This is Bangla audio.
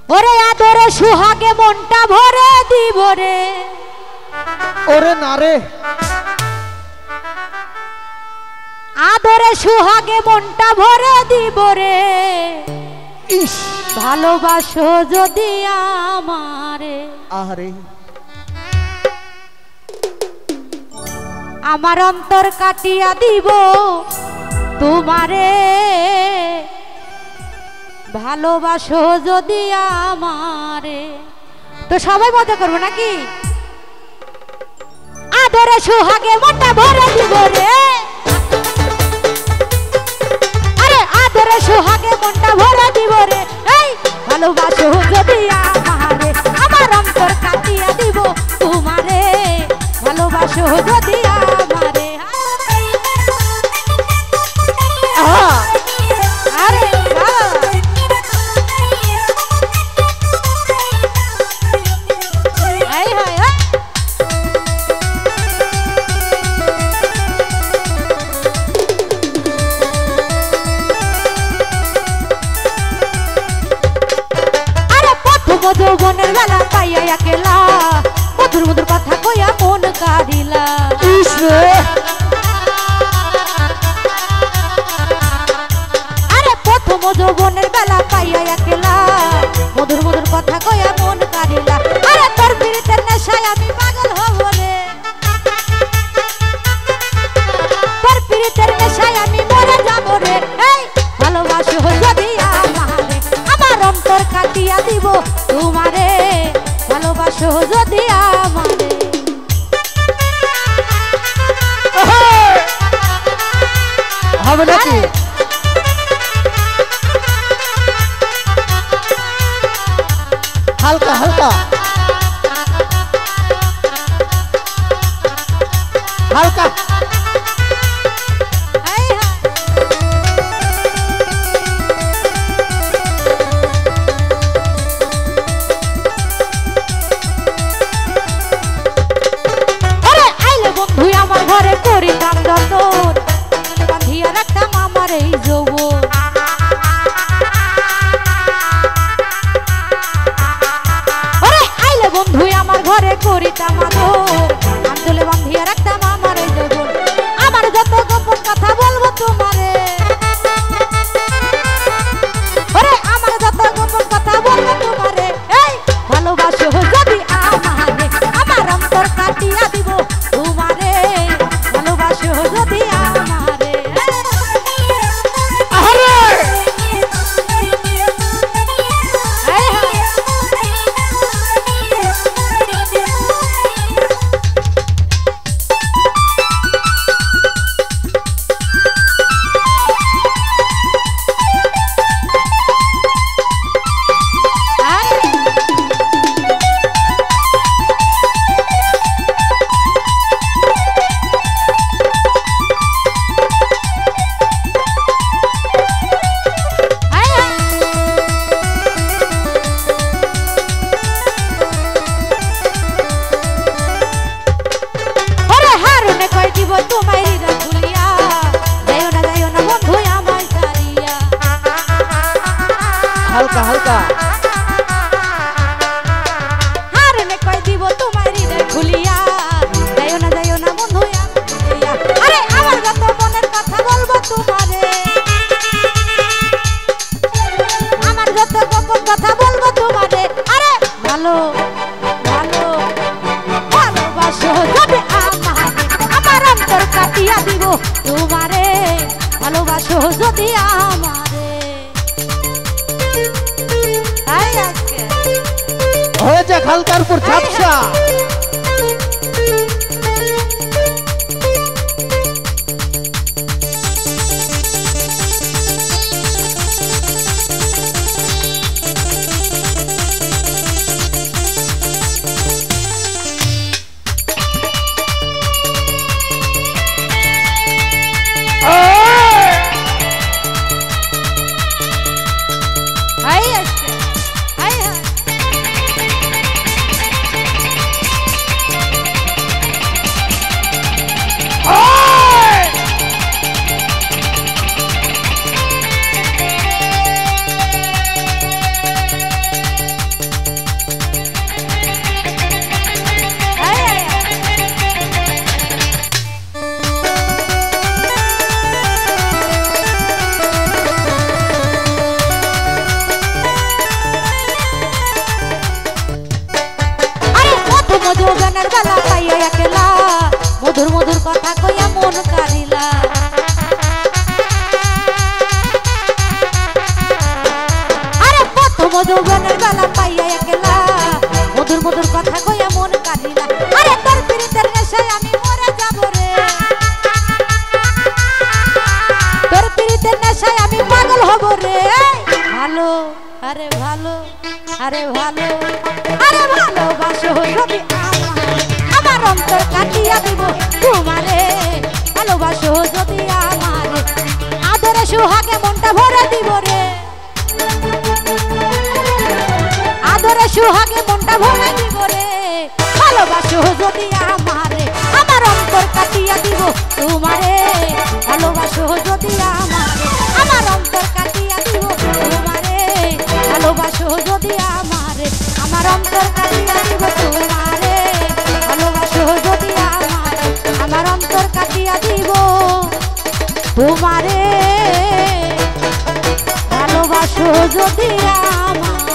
ওরে আদরে সুহাগে মনটা ভরে দিব রে। ওরে না রে, আদরে সুহাগে মনটা ভরে দিব রে। ইস ভালোবাসো যদি আমারে, আরে আমার অন্তর কাটিয়া দিব তোমারে। ভালোবাসো যদি আমারে। তো সবাই মজা করবো নাকি? আদরে সুহাগে মনটা ভরে দিব রে। আরে আদরে সুহাগে মনটা ভরে দিব রে। এই ভালোবাসো যদি আমারে, আমার অন্তর কাটিয়া দিব তোমারে। ভালোবাসো যদি আমারে। আরে যৌবনের বেলা পাইয়া একেলা, মধুর মধুর কথা কইয়া মন কাঁদিলা। আরে প্রথম যৌবনের বেলা পাইয়া একেলা, মধুর মধুর কথা কইয়া মন কাঁদিলা। আরে তোর পিরিতের নেশায় আমি পাগল হব রে। তোর পিরিতের নেশায় আমি মরে যাব রে। এই ভালোবাসো যদি আমারে, আমার অন্তর কাটিয়া দিব তোমারে। ভালোবাসো যদি আমারে। হবে নাকি? হালকা হালকা হালকা ঘরে করিতাম যতন, বাঁধিয়া রাখতাম আমার এই যৌবন। ওরে আইলে বন্ধু আমার ঘরে করিতাম আদর, আঞ্চলে বাঁধিয়া রাখতাম আমার এই যৌবন। আমার যত গোপন কথা বলবো তোমারে। ওরে আমার যত গোপন কথা বলবো তোমারে। এই ভালোবাসো যদি আমারে, আমার অন্তর কাটিয়া দিব তোমারে। ভালোবাসো যদি আমারে। হালকা হালকা হারনে কই দিব তোমার হৃদয় খুলিয়া। যাইও না বন্ধু আরে আমার যত মনের কথা বলবো তোমারে। আমার যত গোপন কথা বলবো তোমারে। আরে ভালো ভালো ভালোবাসো যদি আমারে, আমার অন্তর কাটিয়া দিব তোমারে। ভালোবাসো যদি আমারে। হয়ে যাক হালকার উপর ঝাপসা। মধুবনের বেলা পাইয়া একলা মধুর মধুর কথা কইয়া মন কাঁদিলা আরে তোর পিরিতের নেশায় আমি মরে যাব রে তোর পিরিতের নেশায় আমি পাগল হব রে ভালো আরে ভালো আরে ভালো আরে ভালোবাসো যদি আমার অন্তর কাটিয়া দিব তোমারে ভালোবাসো যদি আমারে আদরে সুহাগে মনটা ভরে দিব রে আদরে সুহাগে মনটা ভরে দিব রে ভালোবাসো যদি আমারে আমার অন্তর কাটিয়া দিব তোমারে ভালোবাসো যদি আমারে আমার অন্তর কাটিয়া দিব তোমারে ভালোবাসো যদি আমারে আমার অন্তর কাটিয়া দিব তোমারে ভালোবাসো যদি আমারে আমার অন্তর কাটিয়া দিব তোমারে ভালোবাসো যদি আমারে